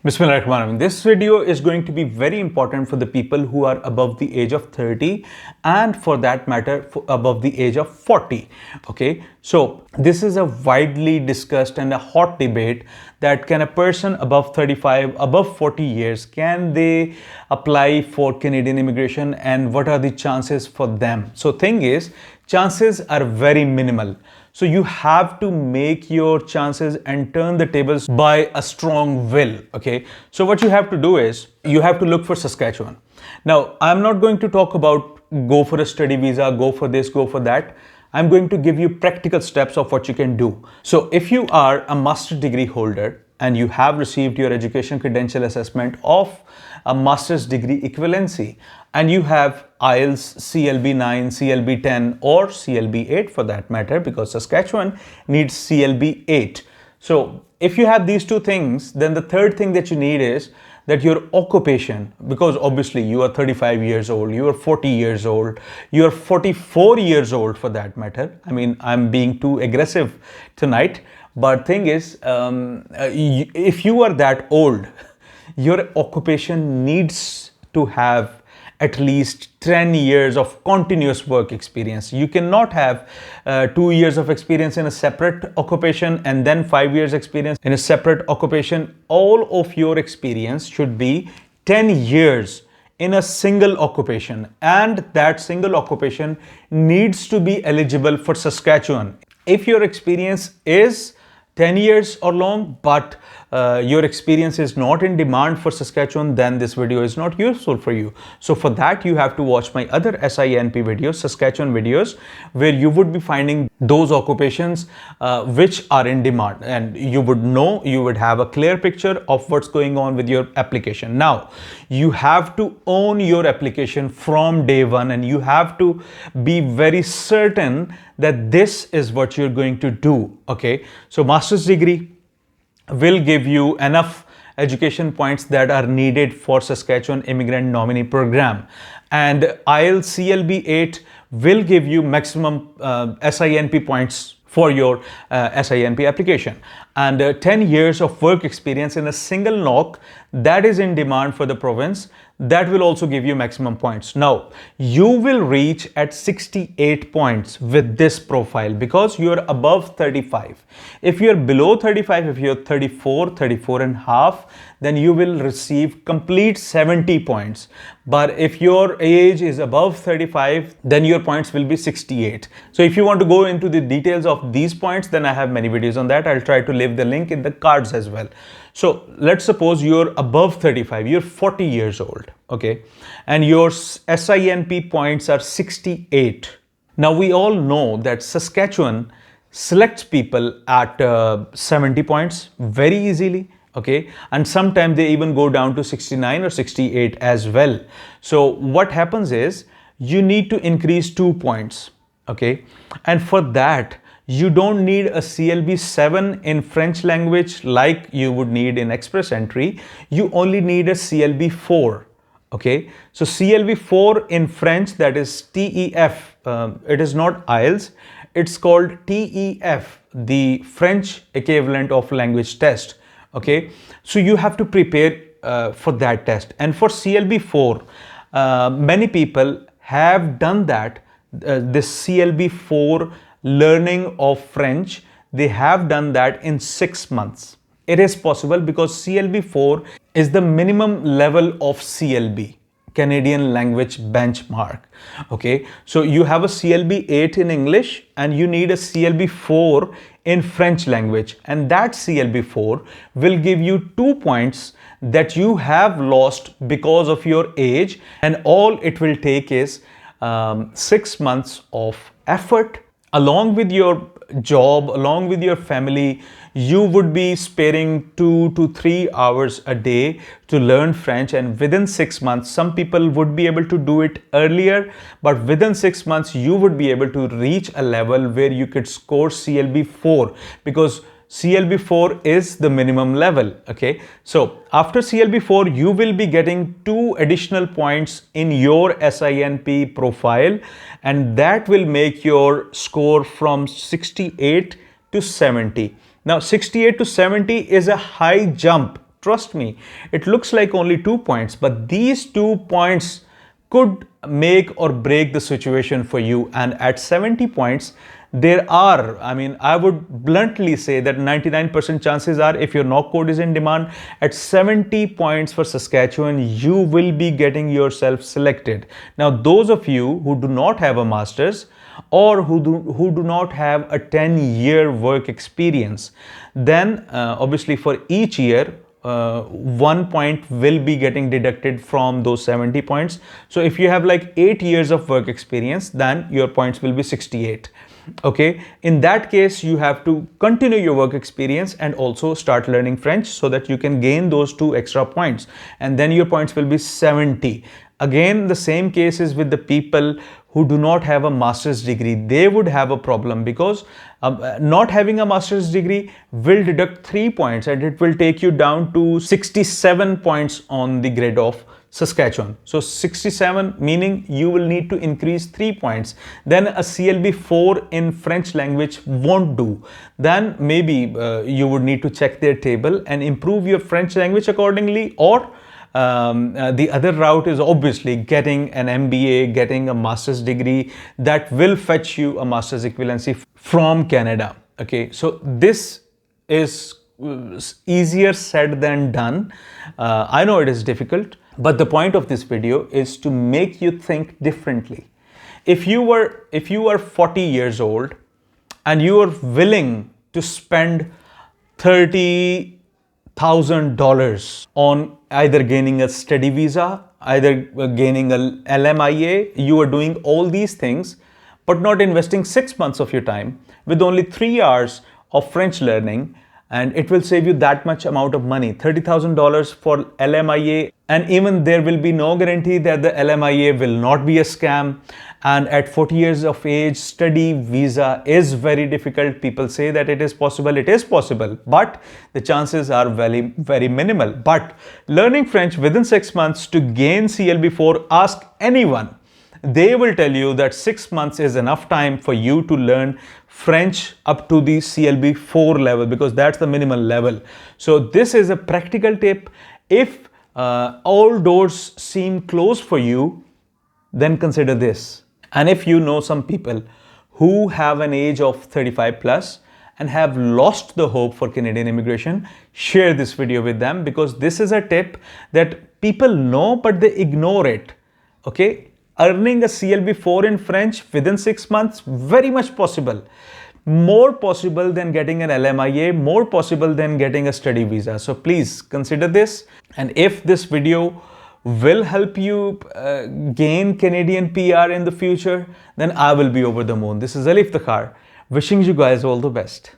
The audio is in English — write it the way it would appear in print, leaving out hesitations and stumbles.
Bismillahirrahmanirrahim. This video is going to be very important for the people who are above the age of 30 and for that matter above the age of 40. Okay, so this is a widely discussed and a hot debate that can a person above 35, above 40 years, can they apply for Canadian immigration and what are the chances for them? So thing is, chances are very minimal. So you have to make your chances and turn the tables by a strong will. Okay. So what you have to do is you have to look for Saskatchewan. Now, I'm not going to talk about go for a study visa, go for this, go for that. I'm going to give you practical steps of what you can do. So if you are a master's degree holder and you have received your education credential assessment of a master's degree equivalency and you have IELTS CLB 9, CLB 10 or CLB 8 for that matter, because Saskatchewan needs CLB 8. So if you have these two things, then the third thing that you need is that your occupation, because obviously you are 35 years old, you are 40 years old, you are 44 years old for that matter. I mean, I'm being too aggressive tonight, but thing is, if you are that old, your occupation needs to have at least 10 years of continuous work experience. You cannot have 2 years of experience in a separate occupation and then 5 years experience in a separate occupation. All of your experience should be 10 years in a single occupation, and that single occupation needs to be eligible for Saskatchewan. If your experience is 10 years or long, but your experience is not in demand for Saskatchewan, then this video is not useful for you. So for that, you have to watch my other SINP videos, Saskatchewan videos, where you would be finding those occupations which are in demand, and you would have a clear picture of what's going on with your application. Now, you have to own your application from day one, and you have to be very certain that this is what you're going to do. Okay, so master's degree will give you enough education points that are needed for Saskatchewan Immigrant Nominee Program, and IELTS CLB 8 will give you maximum SINP points for your SINP application, and 10 years of work experience in a single knock that is in demand for the province, that will also give you maximum points. Now, you will reach at 68 points with this profile because you are above 35. If you are below 35, if you are 34 and a half, then you will receive complete 70 points. But if your age is above 35, then your points will be 68. So if you want to go into the details of these points, then I have many videos on that. I'll try to leave the link in the cards as well. So let's suppose you're above 35, you're 40 years old, okay, and your SINP points are 68. Now we all know that Saskatchewan selects people at 70 points very easily, okay, and sometimes they even go down to 69 or 68 as well. So what happens is you need to increase 2 points, okay, and for that you don't need a CLB 7 in French language like you would need in Express Entry. You only need a CLB 4. Okay, so CLB 4 in French, that is TEF. It is not IELTS. It's called TEF, the French equivalent of language test. Okay, so you have to prepare for that test. And for CLB 4, many people have done that. This CLB 4 learning of French, they have done that in 6 months. It is possible because CLB 4 is the minimum level of CLB, Canadian language benchmark. Okay, so you have a CLB 8 in English and you need a CLB 4 in French language, and that CLB 4 will give you 2 points that you have lost because of your age, and all it will take is 6 months of effort. Along with your job, along with your family, you would be sparing 2 to 3 hours a day to learn French, and within 6 months, some people would be able to do it earlier, but within 6 months, you would be able to reach a level where you could score CLB 4 because CLB 4 is the minimum level. Okay, so after CLB 4, you will be getting 2 additional points in your SINP profile, and that will make your score from 68 to 70. Now, 68 to 70 is a high jump. Trust me, it looks like only 2 points, but these 2 points could make or break the situation for you. And at 70 points, I would bluntly say that 99% chances are, if your knock code is in demand, at 70 points for Saskatchewan, you will be getting yourself selected. Now, those of you who do not have a master's or who do not have a 10-year work experience, then obviously for each year, 1 point will be getting deducted from those 70 points. So if you have like 8 years of work experience, then your points will be 68. Okay, in that case, you have to continue your work experience and also start learning French so that you can gain those 2 extra points, and then your points will be 70. Again, the same case is with the people who do not have a master's degree. They would have a problem because not having a master's degree will deduct 3 points and it will take you down to 67 points on the grid of Saskatchewan. So 67 meaning you will need to increase 3 points. Then a CLB 4 in French language won't do. Then maybe you would need to check their table and improve your French language accordingly, or the other route is obviously getting an MBA, getting a master's degree that will fetch you a master's equivalency from Canada. Okay, so this is easier said than done. I know it is difficult, but the point of this video is to make you think differently. If you are 40 years old and you are willing to spend $30,000 on either gaining a study visa, either gaining a LMIA, you are doing all these things, but not investing 6 months of your time with only 3 hours of French learning, and it will save you that much amount of money, $30,000 for LMIA, and even there will be no guarantee that the LMIA will not be a scam. And at 40 years of age, study visa is very difficult. People say that it is possible, but the chances are very, very minimal. But learning French within 6 months to gain CLB4, ask anyone. They will tell you that 6 months is enough time for you to learn French up to the CLB4 level, because that's the minimal level. So this is a practical tip. If all doors seem closed for you, then consider this. And if you know some people who have an age of 35 plus and have lost the hope for Canadian immigration, share this video with them, because this is a tip that people know but they ignore it. Okay, earning a CLB4 in French within 6 months, very much possible. More possible than getting an LMIA, more possible than getting a study visa. So please consider this. And if this video will help you gain Canadian PR in the future, then I will be over the moon. This is Alif Takhar, wishing you guys all the best.